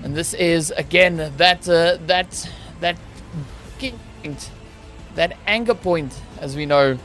And this is again that point, that anger point, as we know.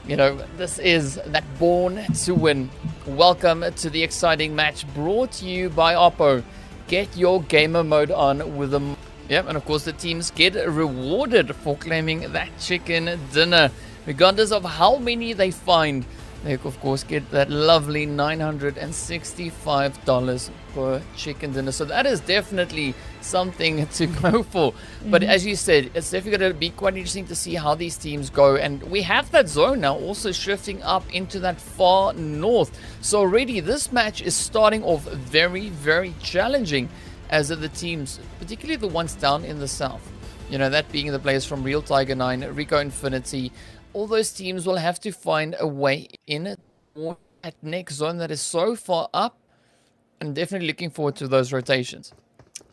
You know, this is that Born to Win. Welcome to the exciting match brought to you by Oppo. Get your gamer mode on with them. Yep, and of course the teams get rewarded for claiming that chicken dinner. Regardless of how many they find, they of course get that lovely $965 per chicken dinner. So that is definitely something to go for. But as you said, it's definitely going to be quite interesting to see how these teams go. And we have that zone now also shifting up into that far north. So already this match is starting off very, very challenging as the teams, particularly the ones down in the south. You know, that being the players from Real Tiger 9, Rico Infinity. All those teams will have to find a way in at next zone that is so far up. I'm definitely looking forward to those rotations.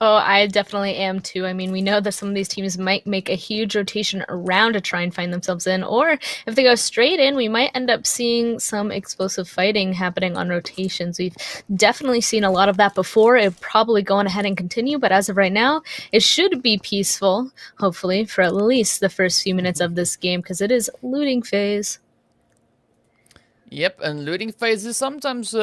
Oh, I definitely am too. I mean, we know that some of these teams might make a huge rotation around to try and find themselves in, or if they go straight in, we might end up seeing some explosive fighting happening on rotations. We've definitely seen a lot of that before. It probably going ahead and continue, but as of right now, it should be peaceful, hopefully, for at least the first few minutes of this game, because it is looting phase. Yep, and looting phase is sometimes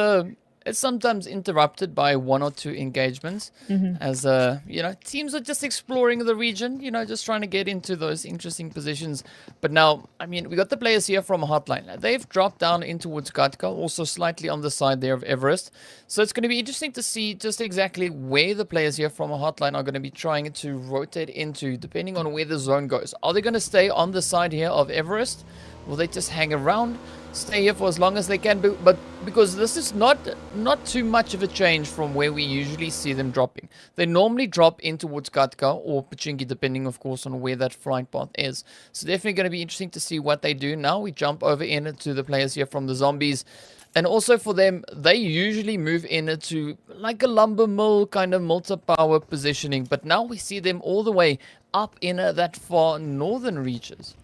it's sometimes interrupted by one or two engagements, as you know, teams are just exploring the region, you know, just trying to get into those interesting positions. But now, I mean, we got the players here from Hotline. They've dropped down in towards Gatka, also slightly on the side there of Everest. So it's going to be interesting to see just exactly where the players here from Hotline are going to be trying to rotate into, depending on where the zone goes. Are they going to stay on the side here of Everest? Will they just hang around, stay here for as long as they can? But because this is not too much of a change from where we usually see them dropping. They normally drop in towards Gatka or Pubg, depending, of course, on where that flight path is. So definitely going to be interesting to see what they do. Now we jump over into the players here from the zombies. And also for them, they usually move into like a lumber mill kind of multi-power positioning. But now we see them all the way up in that far northern reaches.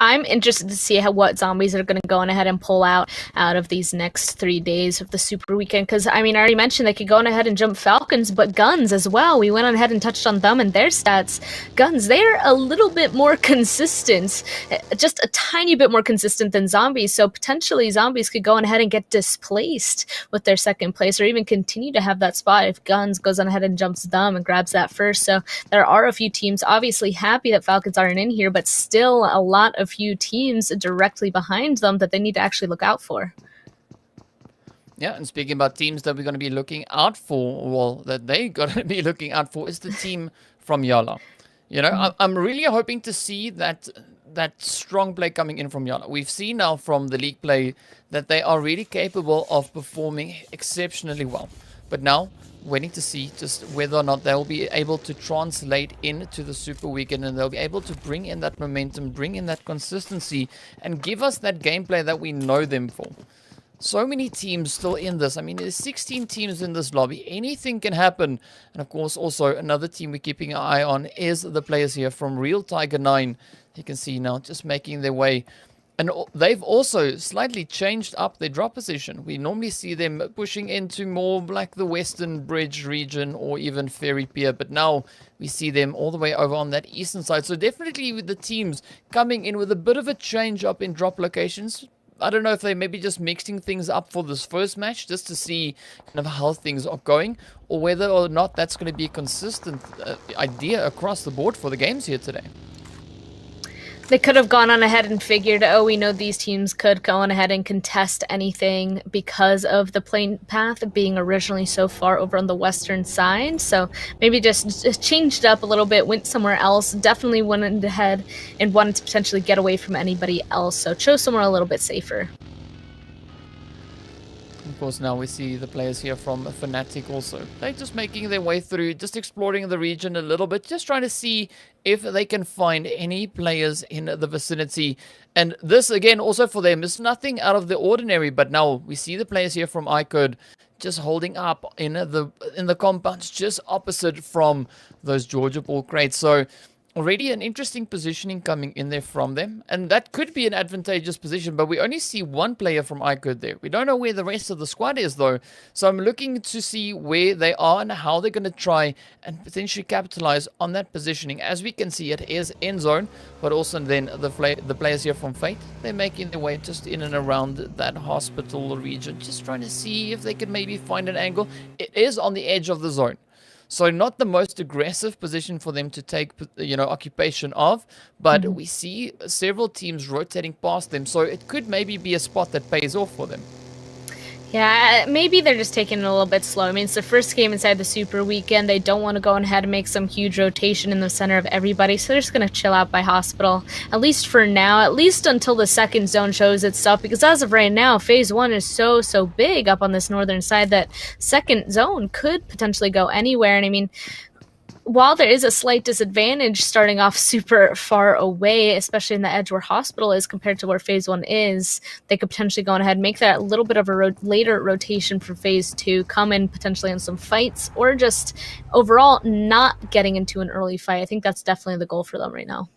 I'm interested to see what zombies are going to go on ahead and pull out of these next 3 days of the Super Weekend. Because, I mean, I already mentioned they could go on ahead and jump Falcons, but guns as well. We went on ahead and touched on them and their stats. Guns, they're a little bit more consistent, just a tiny bit more consistent than zombies. So potentially zombies could go on ahead and get displaced with their second place, or even continue to have that spot if guns goes on ahead and jumps them and grabs that first. So there are a few teams obviously happy that Falcons aren't in here, but still a lot of few teams directly behind them that they need to actually look out for. Yeah, and speaking about teams that we're going to be looking out for, well, that they're going to be looking out for, is the team from Yala. You know, I'm really hoping to see that strong play coming in from Yala. We've seen now from the league play that they are really capable of performing exceptionally well. But now, waiting to see just whether or not they'll be able to translate into the Super Weekend, and they'll be able to bring in that momentum, bring in that consistency, and give us that gameplay that we know them for. So many teams still in this. I mean, there's 16 teams in this lobby. Anything can happen. And of course, also another team we're keeping an eye on is the players here from Real Tiger 9. You can see now just making their way. And they've also slightly changed up their drop position. We normally see them pushing into more like the Western Bridge region or even Ferry Pier. But now we see them all the way over on that eastern side. So definitely with the teams coming in with a bit of a change up in drop locations. I don't know if they maybe just mixing things up for this first match just to see kind of how things are going, or whether or not that's going to be a consistent idea across the board for the games here today. They could have gone on ahead and figured, oh, we know these teams could go on ahead and contest anything because of the plane path being originally so far over on the western side. So maybe just changed up a little bit, went somewhere else, definitely went ahead and wanted to potentially get away from anybody else. So chose somewhere a little bit safer. Of course, now we see the players here from Fnatic also. They're just making their way through, just exploring the region a little bit, just trying to see if they can find any players in the vicinity. And this, again, also for them, is nothing out of the ordinary. But now we see the players here from iCode just holding up in the compounds just opposite from those Georgia Ball crates. So already an interesting positioning coming in there from them, and that could be an advantageous position, but we only see one player from iCode there. We don't know where the rest of the squad is though, so I'm looking to see where they are and how they're going to try and potentially capitalize on that positioning. As we can see, it is end zone, but also then the players here from Fate, they're making their way just in and around that hospital region, just trying to see if they can maybe find an angle. It is on the edge of the zone. So not the most aggressive position for them to take, occupation of, but we see several teams rotating past them. So it could maybe be a spot that pays off for them. Yeah, maybe they're just taking it a little bit slow. I mean, it's the first game inside the Super Weekend. They don't want to go ahead and make some huge rotation in the center of everybody, so they're just going to chill out by hospital, at least for now, at least until the second zone shows itself, because as of right now, Phase 1 is so big up on this northern side that second zone could potentially go anywhere. And I mean, while there is a slight disadvantage starting off super far away, especially in the edge where hospital is compared to where Phase 1 is, they could potentially go ahead and make that a little bit of a later rotation for Phase 2, come in potentially in some fights, or just overall not getting into an early fight. I think that's definitely the goal for them right now.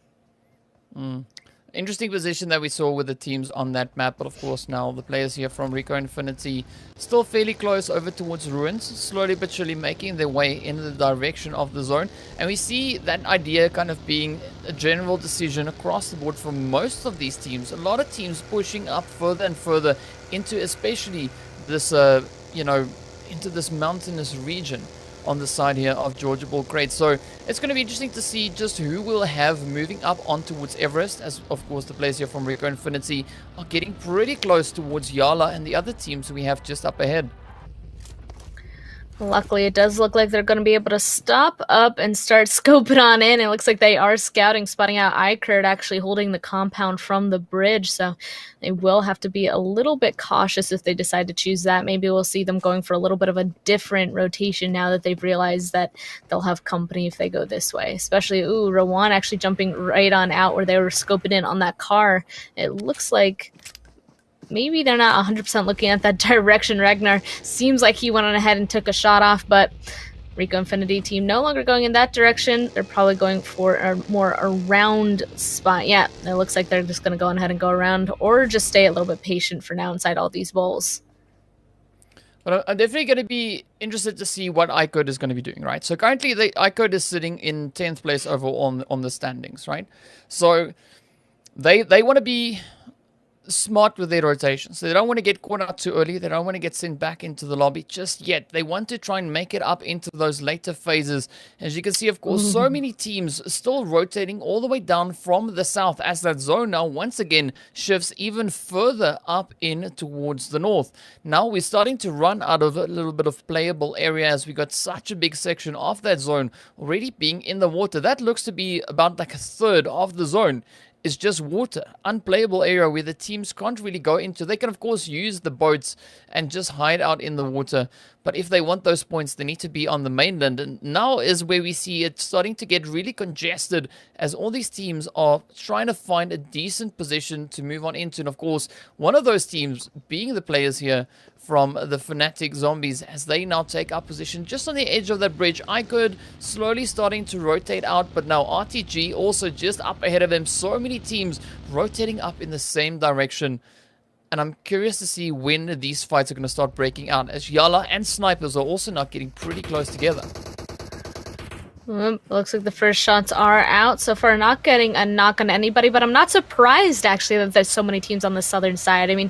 Interesting position that we saw with the teams on that map, but of course now the players here from Rico Infinity still fairly close over towards Ruins, slowly but surely making their way in the direction of the zone. And we see that idea kind of being a general decision across the board for most of these teams. A lot of teams pushing up further and further into especially this, into this mountainous region on the side here of Georgia Ball Crate. So it's going to be interesting to see just who we'll have moving up on towards Everest, as of course the players here from Rico Infinity are getting pretty close towards Yala and the other teams we have just up ahead. Luckily, it does look like they're going to be able to stop up and start scoping on in. It looks like they are scouting, spotting out iCurd actually holding the compound from the bridge, so they will have to be a little bit cautious if they decide to choose that. Maybe we'll see them going for a little bit of a different rotation now that they've realized that they'll have company if they go this way. Especially, Rowan actually jumping right on out where they were scoping in on that car. It looks like maybe they're not 100% looking at that direction. Ragnar seems like he went on ahead and took a shot off, but Rico Infinity team no longer going in that direction. They're probably going for a more around spot. Yeah, it looks like they're just going to go ahead and go around, or just stay a little bit patient for now inside all these bowls. But I'm definitely going to be interested to see what iCode is going to be doing, right? So currently iCode is sitting in 10th place overall on the standings, right? So they want to be smart with their rotations. So they don't want to get caught out too early. They don't want to get sent back into the lobby just yet. They want to try and make it up into those later phases. As you can see, of course, so many teams still rotating all the way down from the south as that zone now once again shifts even further up in towards the north. Now we're starting to run out of a little bit of playable area as we got such a big section of that zone already being in the water. That looks to be about like a third of the zone is just water, unplayable area where the teams can't really go into. They can of course use the boats and just hide out in the water, but if they want those points, they need to be on the mainland. And now is where we see it starting to get really congested as all these teams are trying to find a decent position to move on into. And of course, one of those teams being the players here from the Fnatic Zombies as they now take up position just on the edge of that bridge. iCode slowly starting to rotate out, but now RTG also just up ahead of them. So many teams rotating up in the same direction. And I'm curious to see when these fights are going to start breaking out, as Yala and Snipers are also now getting pretty close together. Looks like the first shots are out. So far, not getting a knock on anybody, but I'm not surprised, actually, that there's so many teams on the southern side. I mean,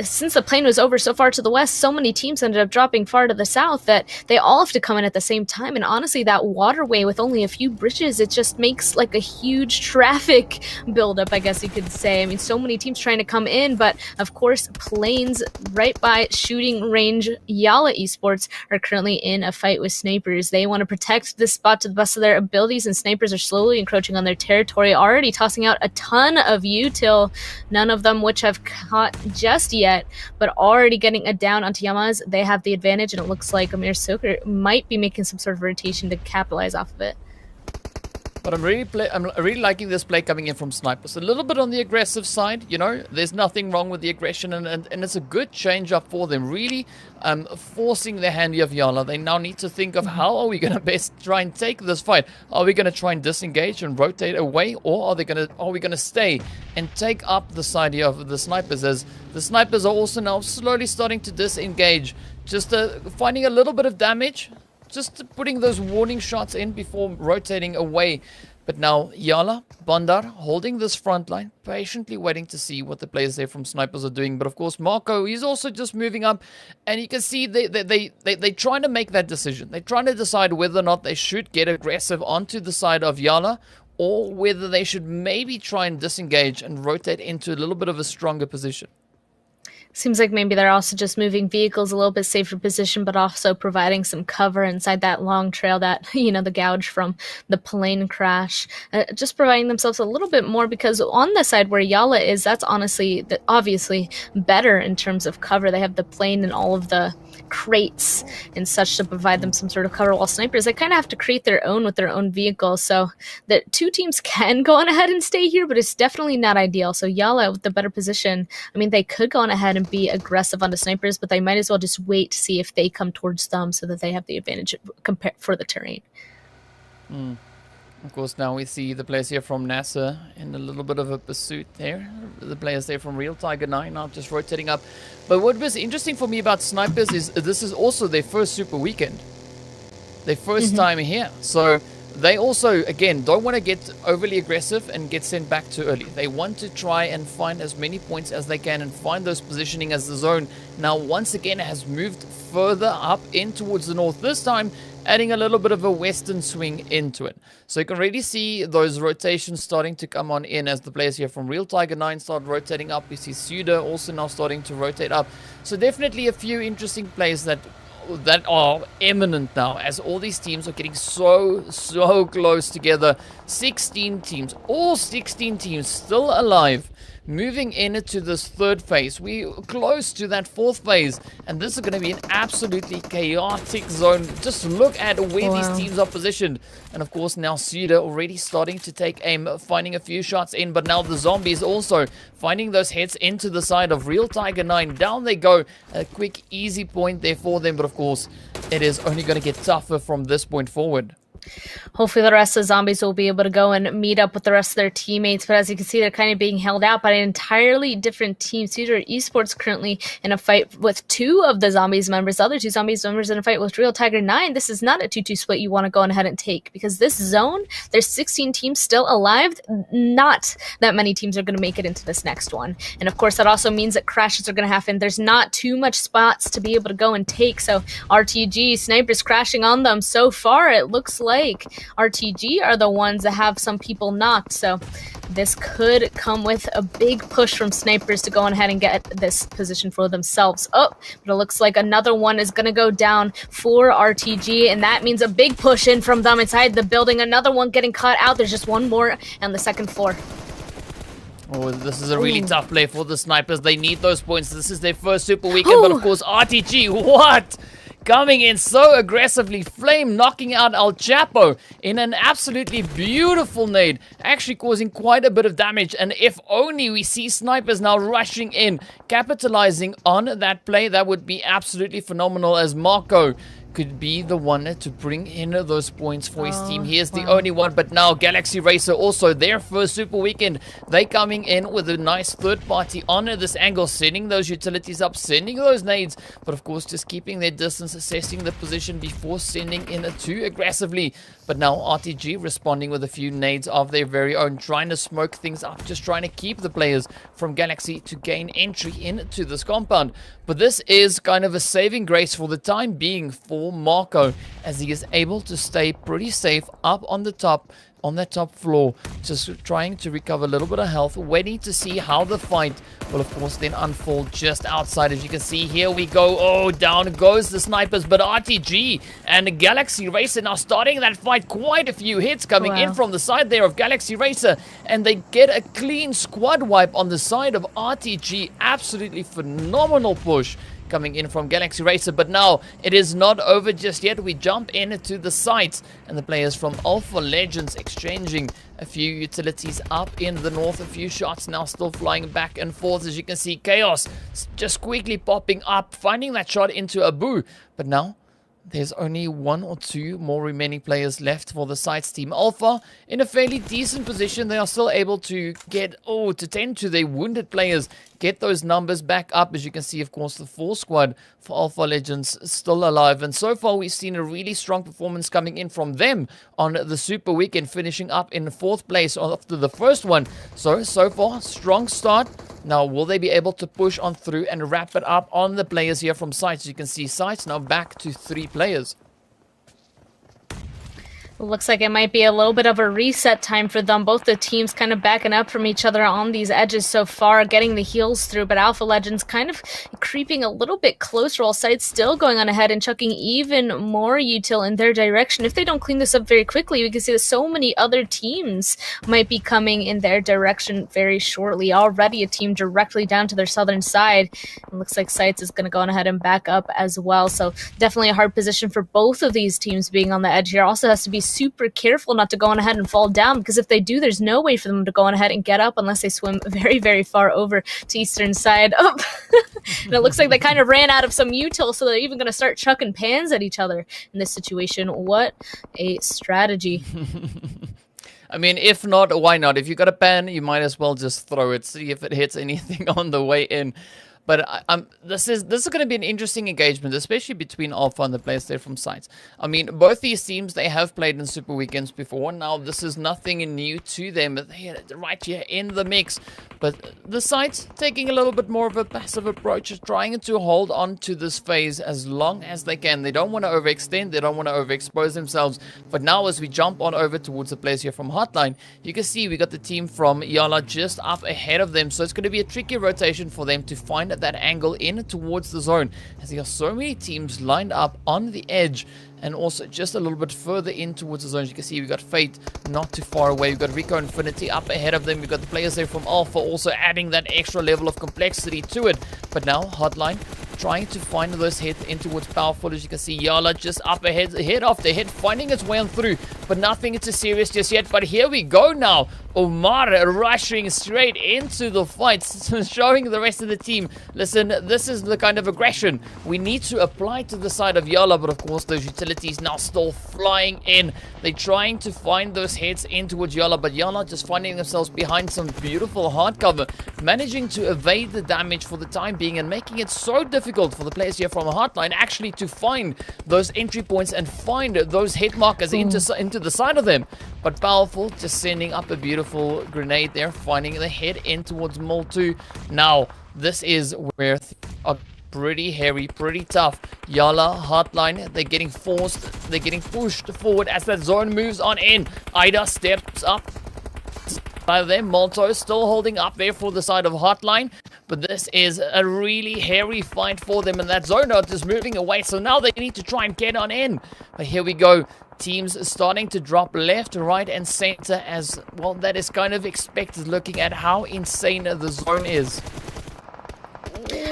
since the plane was over so far to the west, so many teams ended up dropping far to the south that they all have to come in at the same time. And honestly, that waterway with only a few bridges, it just makes like a huge traffic buildup, I guess you could say. I mean, so many teams trying to come in, but of course, planes right by shooting range Yala Esports are currently in a fight with snipers. They want to protect this spot to the best of their abilities, and snipers are slowly encroaching on their territory, already tossing out a ton of util, none of them which have caught just yet, but already getting a down onto Yamaz. They have the advantage, and it looks like Amir Soker might be making some sort of rotation to capitalize off of it. But I'm really liking this play coming in from snipers. A little bit on the aggressive side, you know. There's nothing wrong with the aggression, and it's a good change up for them. Really forcing the hand of Yala. They now need to think of how are we going to best try and take this fight. Are we going to try and disengage and rotate away, or are we going to stay and take up the side here of the snipers? As the snipers are also now slowly starting to disengage, just finding a little bit of damage. Just putting those warning shots in before rotating away. But now Yala, Bandar holding this front line, patiently waiting to see what the players there from snipers are doing. But of course, Marco, he's also just moving up. And you can see they're trying to make that decision. They're trying to decide whether or not they should get aggressive onto the side of Yala, or whether they should maybe try and disengage and rotate into a little bit of a stronger position. Seems like maybe they're also just moving vehicles a little bit safer position, but also providing some cover inside that long trail that, you know, the gouge from the plane crash. Just providing themselves a little bit more, because on the side where Yala is, that's honestly, obviously better in terms of cover. They have the plane and all of the crates and such to provide them some sort of cover, while snipers, they kind of have to create their own with their own vehicles. So the two teams can go on ahead and stay here, but it's definitely not ideal. So Yala with the better position, I mean, they could go on ahead and be aggressive on the snipers, but they might as well just wait to see if they come towards them so that they have the advantage for the terrain. Of course, now we see the players here from NASA in a little bit of a pursuit there. The players there from Real Tiger 9 now just rotating up. But what was interesting for me about snipers is this is also their first Super Weekend. Their first time here. So they also, again, don't want to get overly aggressive and get sent back too early. They want to try and find as many points as they can and find those positioning as the zone now once again has moved further up in towards the north. This time adding a little bit of a western swing into it. So you can really see those rotations starting to come on in as the players here from Real Tiger 9 start rotating up. We see Suda also now starting to rotate up. So definitely a few interesting plays that are imminent now, as all these teams are getting so close together. 16 teams, all 16 teams still alive, moving into this third phase. We're close to that fourth phase, and this is going to be an absolutely chaotic zone. Just look at where these teams are positioned. And of course now Suda already starting to take aim, finding a few shots in, but now the zombies also finding those hits into the side of Real Tiger 9. Down they go. A quick easy point there for them, but of course it is only going to get tougher from this point forward. Hopefully the rest of the zombies will be able to go and meet up with the rest of their teammates. But as you can see, they're kind of being held out by an entirely different team. Cedar Esports currently in a fight with two of the zombies members. The other two zombies members in a fight with Real Tiger 9. This is not a 2-2 split you want to go on ahead and take, because this zone, there's 16 teams still alive. Not that many teams are going to make it into this next one. And of course, that also means that crashes are going to happen. There's not too much spots to be able to go and take. So RTG, snipers crashing on them. So far, it looks like RTG are the ones that have some people knocked, so this could come with a big push from snipers to go on ahead and get this position for themselves. Oh, but it looks like another one is going to go down for RTG, and that means a big push in from them inside the building. Another one getting caught out. There's just one more on the second floor. Oh, this is a really tough play for the snipers. They need those points. This is their first Super Weekend, but of course RTG, what? Coming in so aggressively, Flame knocking out El Chapo in an absolutely beautiful nade, actually causing quite a bit of damage. And if only we see snipers now rushing in, capitalizing on that play, that would be absolutely phenomenal, as Marco could be the one to bring in those points for his team. He is the only one, but now Galaxy Racer also their first Super Weekend. They coming in with a nice third party on this angle, sending those utilities up, sending those nades, but of course just keeping their distance, assessing the position before sending in too aggressively. But now RTG responding with a few nades of their very own, trying to smoke things up, just trying to keep the players from Galaxy to gain entry into this compound. But this is kind of a saving grace for the time being for Marco, as he is able to stay pretty safe up on the top, on that top floor, just trying to recover a little bit of health, waiting to see how the fight will of course then unfold just outside. As you can see, here we go. Oh, down goes the snipers, but RTG and Galaxy Racer now starting that fight. Quite a few hits coming in from the side there of Galaxy Racer, and they get a clean squad wipe on the side of RTG. Absolutely phenomenal push coming in from Galaxy Racer. But now it is not over just yet. We jump into the site, and the players from Alpha Legends exchanging a few utilities up in the north. A few shots now still flying back and forth. As you can see, Chaos just quickly popping up, finding that shot into Abu. But now there's only 1 or 2 more remaining players left for the sites team. Alpha in a fairly decent position. They are still able to get to tend to their wounded players, get those numbers back up. As you can see, of course, the full squad for Alpha Legends still alive. And so far, we've seen a really strong performance coming in from them on the Super Weekend, finishing up in 4th place after the first one. So far, strong start. Now, will they be able to push on through and wrap it up on the players here from sites? As you can see, sites now back to 3 players. Looks like it might be a little bit of a reset time for them. Both the teams kind of backing up from each other on these edges so far, getting the heals through, but Alpha Legends kind of creeping a little bit closer, while Sights still going on ahead and chucking even more util in their direction. If they don't clean this up very quickly, we can see that so many other teams might be coming in their direction very shortly. Already a team directly down to their southern side. It looks like Sights is going to go on ahead and back up as well. So definitely a hard position for both of these teams being on the edge here. Also has to be super careful not to go on ahead and fall down, because if they do, there's no way for them to go on ahead and get up unless they swim very, very far over to eastern side. Oh. And it looks like they kind of ran out of some util, so they're even going to start chucking pans at each other in this situation. What a strategy. I mean, if not, why not? If you got a pan, you might as well just throw it, see if it hits anything on the way in. But this is going to be an interesting engagement, especially between Alpha and the players there from sites. I mean, both these teams, they have played in Super Weekends before. Now, this is nothing new to them. They're right here in the mix. But the sites taking a little bit more of a passive approach, trying to hold on to this phase as long as they can. They don't want to overextend. They don't want to overexpose themselves. But now, as we jump on over towards the players here from Hotline, you can see we got the team from Yala just up ahead of them. So it's going to be a tricky rotation for them to find that angle in towards the zone, as there are so many teams lined up on the edge and also just a little bit further in towards the zone. As you can see, we've got Fate not too far away. We've got Rico Infinity up ahead of them. We've got the players there from Alpha also adding that extra level of complexity to it. But now Hotline trying to find those hits in towards Powerful. As you can see, Yala just up ahead, head after head, finding its way on through, but nothing too serious just yet. But here we go now. Omar rushing straight into the fight, showing the rest of the team, listen, this is the kind of aggression we need to apply to the side of Yala. But of course, those utilities now still flying in. They're trying to find those hits in towards Yala, but Yala just finding themselves behind some beautiful hard cover, managing to evade the damage for the time being and making it so difficult for the players here from a Hotline actually to find those entry points and find those hit markers into the side of them. But Powerful just sending up a beautiful grenade there, finding the head in towards Mol 2. Now, this is where are pretty hairy, pretty tough. Yala, Hotline, they're getting forced, they're getting pushed forward as that zone moves on in. Ida steps up by them. Molto still holding up there for the side of Hotline. But this is a really hairy fight for them, and that zone out is moving away. So now they need to try and get on in. But here we go. Teams starting to drop left, right, and center as well. That is kind of expected looking at how insane the zone is.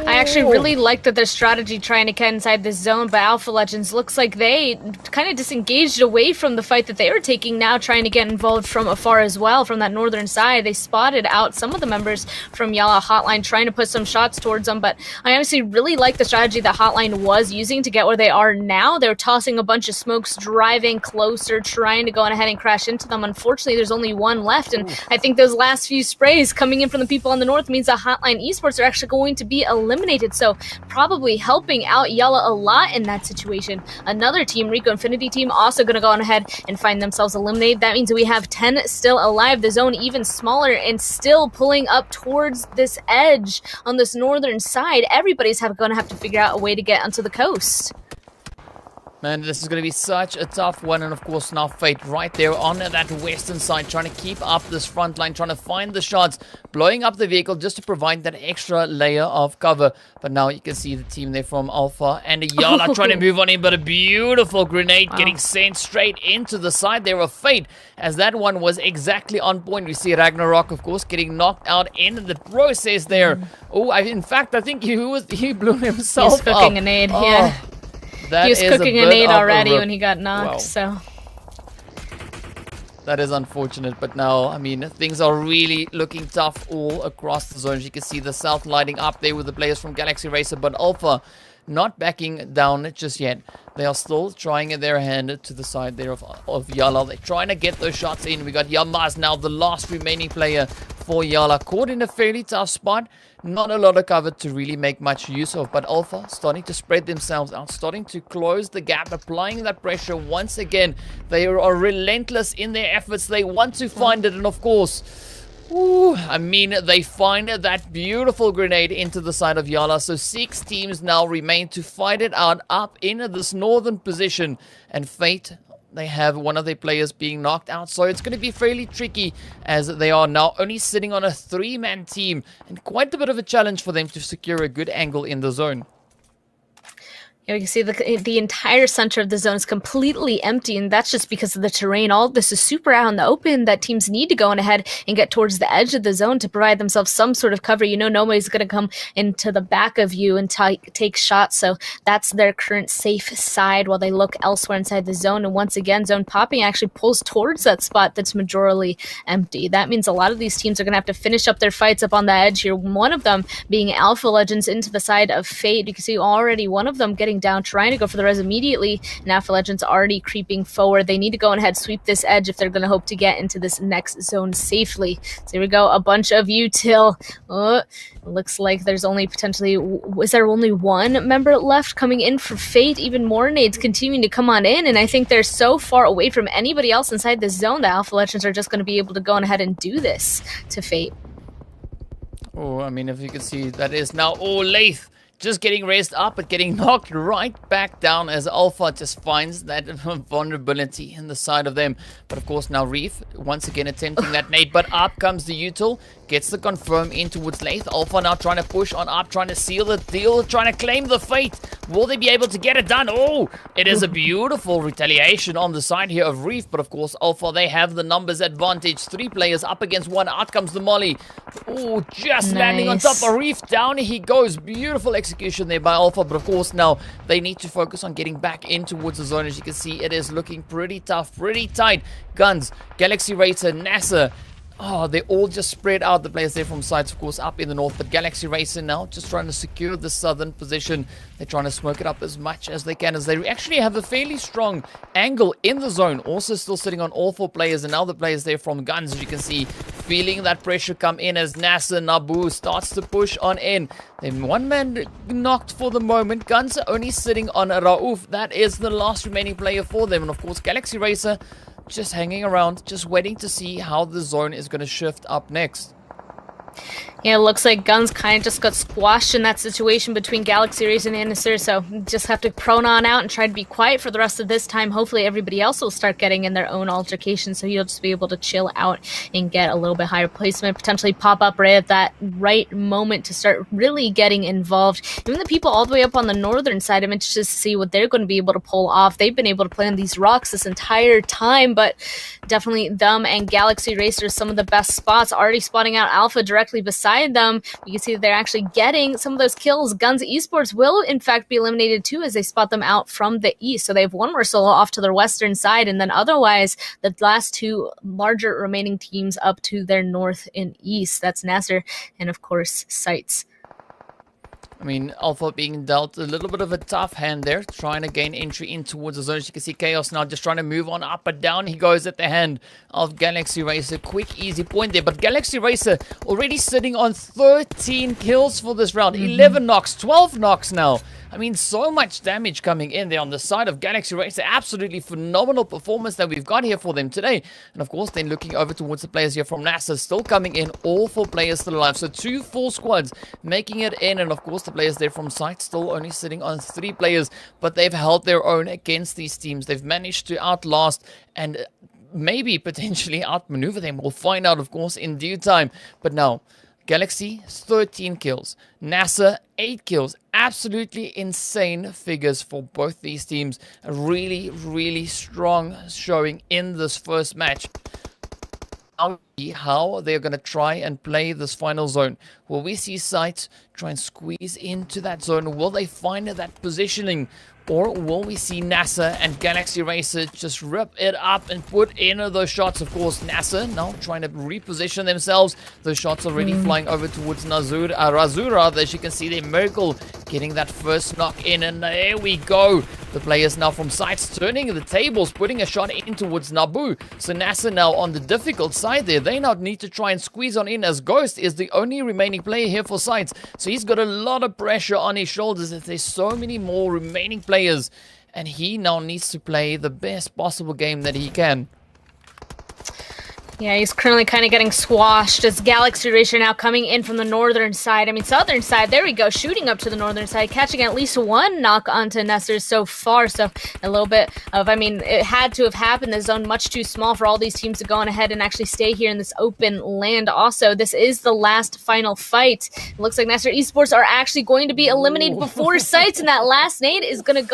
I actually really like that their strategy trying to get inside this zone, but Alpha Legends looks like they kind of disengaged away from the fight that they were taking, now trying to get involved from afar as well, from that northern side. They spotted out some of the members from Yala Hotline trying to put some shots towards them, but I honestly really like the strategy that Hotline was using to get where they are now. They're tossing a bunch of smokes, driving closer, trying to go on ahead and crash into them. Unfortunately, there's only one left, and I think those last few sprays coming in from the people on the north means that Hotline Esports are actually going to be eliminated, so probably helping out Yala a lot in that situation. Another team, Rico Infinity team, also going to go on ahead and find themselves eliminated. That means we have 10 still alive, the zone even smaller, and still pulling up towards this edge on this northern side. Everybody's going to have to figure out a way to get onto the coast. Man, this is going to be such a tough one. And of course, now Fate right there on that western side, trying to keep up this front line, trying to find the shots, blowing up the vehicle just to provide that extra layer of cover. But now you can see the team there from Alpha and Yala trying to move on in. But a beautiful grenade getting sent straight into the side there of Fate, as that one was exactly on point. We see Ragnarok, of course, getting knocked out in the process there. Oh, in fact, I think he blew himself up. He's cooking a nade, yeah. That he was cooking a nade already when he got knocked, so... That is unfortunate, but now, I mean, things are really looking tough all across the zone. As you can see the south lighting up there with the players from Galaxy Racer, but Alpha not backing down just yet. They are still trying their hand to the side there of Yala. They're trying to get those shots in. We got Yamaz now, the last remaining player for Yala. Caught in a fairly tough spot. Not a lot of cover to really make much use of, but Alpha starting to spread themselves out, starting to close the gap, applying that pressure once again. They are relentless in their efforts. They want to find it, and of course... Ooh, I mean, they find that beautiful grenade into the side of Yala. So 6 teams now remain to fight it out up in this northern position. And Fate, they have one of their players being knocked out. So it's going to be fairly tricky, as they are now only sitting on a 3-man team. And quite a bit of a challenge for them to secure a good angle in the zone. You can see the entire center of the zone is completely empty, and that's just because of the terrain. All of this is super out in the open that teams need to go on ahead and get towards the edge of the zone to provide themselves some sort of cover. You know, nobody's going to come into the back of you and take shots, so that's their current safe side while they look elsewhere inside the zone. And once again, zone popping actually pulls towards that spot that's majorly empty. That means a lot of these teams are going to have to finish up their fights up on the edge here. One of them being Alpha Legends into the side of Fate. You can see already one of them getting down, trying to go for the res immediately, and Alpha Legends already creeping forward. They need to go ahead, sweep this edge if they're going to hope to get into this next zone safely. So here we go, a bunch of util. Looks like there's only potentially, is there only one member left coming in for Fate? Even more nades continuing to come on in, and I think they're so far away from anybody else inside this zone that Alpha Legends are just going to be able to go on ahead and do this to Fate. Oh, I mean, if you can see, that is now, Lath just getting raised up, but getting knocked right back down as Alpha just finds that vulnerability in the side of them. But of course now Reef once again attempting that nade, but up comes the util, gets the confirm in towards Lath. Alpha now trying to push on up, trying to seal the deal, trying to claim the Fate. Will they be able to get it done? Oh, it is a beautiful retaliation on the side here of Reef, but of course Alpha, they have the numbers advantage. 3 players up against 1. Out comes the molly. Oh, just landing on top of Reef. Down he goes. Beautiful execution there by Alpha, but of course now they need to focus on getting back in towards the zone. As you can see, it is looking pretty tough, pretty tight. Guns, Galaxy Racer, NASA. Oh, they all just spread out, the players there from sides, of course, up in the north. But Galaxy Racer now just trying to secure the southern position. They're trying to smoke it up as much as they can, as they actually have a fairly strong angle in the zone. Also still sitting on all 4 players, and now the players there from Guns, as you can see, feeling that pressure come in as NASA Nabu starts to push on in. Then 1 man knocked for the moment. Guns are only sitting on Rauf. That is the last remaining player for them. And of course, Galaxy Racer just hanging around, just waiting to see how the zone is going to shift up next. Yeah, it looks like Guns kind of just got squashed in that situation between Galaxy Racer and Anister, so just have to prone on out and try to be quiet for the rest of this time. Hopefully everybody else will start getting in their own altercation, so you'll just be able to chill out and get a little bit higher placement, potentially pop up right at that right moment to start really getting involved. Even the people all the way up on the northern side, I'm interested to see what they're going to be able to pull off. They've been able to play on these rocks this entire time, but definitely them and Galaxy Racer, some of the best spots. Already spotting out Alpha directly beside them. You can see that they're actually getting some of those kills. Guns Esports will in fact be eliminated too, as they spot them out from the east. So they have 1 more solo off to their western side, and then otherwise the last 2 larger remaining teams up to their north and east. That's Nasser and of course Sights. I mean, Alpha being dealt a little bit of a tough hand there, trying to gain entry in towards the zone. As you can see, Chaos now just trying to move on up and down. He goes at the hand of Galaxy Racer. Quick, easy point there. But Galaxy Racer already sitting on 13 kills for this round. 11 knocks, 12 knocks now. I mean, so much damage coming in there on the side of Galaxy Racer. Absolutely phenomenal performance that we've got here for them today. And of course, then looking over towards the players here from NASA, still coming in. All 4 players still alive. So 2 full squads making it in. And of course, the the players there from site, still only sitting on 3 players, but they've held their own against these teams. They've managed to outlast and maybe potentially outmaneuver them. We'll find out, of course, in due time. But now, Galaxy, 13 kills. NASA, 8 kills. Absolutely insane figures for both these teams. A really, really strong showing in this first match. How they're going to try and play this final zone. Will we see Sight try and squeeze into that zone? Will they find that positioning? Or will we see NASA and Galaxy Racer just rip it up and put in those shots? Of course, NASA now trying to reposition themselves. Those shots already flying over towards Razura. As you can see there, Miracle getting that first knock in. And there we go. The players now from sites turning the tables, putting a shot in towards Naboo. So NASA now on the difficult side there. They now need to try and squeeze on in, as Ghost is the only remaining player here for sites. So he's got a lot of pressure on his shoulders as there's so many more remaining players, and he now needs to play the best possible game that he can. Yeah, he's currently kind of getting squashed as Galaxy Racer now coming in from the northern side. I mean, southern side, there we go, shooting up to the northern side, catching at least one knock onto Nestor so far. So a little bit of, I mean, it had to have happened. The zone much too small for all these teams to go on ahead and actually stay here in this open land. Also, this is the last final fight. It looks like Nestor Esports are actually going to be eliminated before Sights, and that last nade is going to go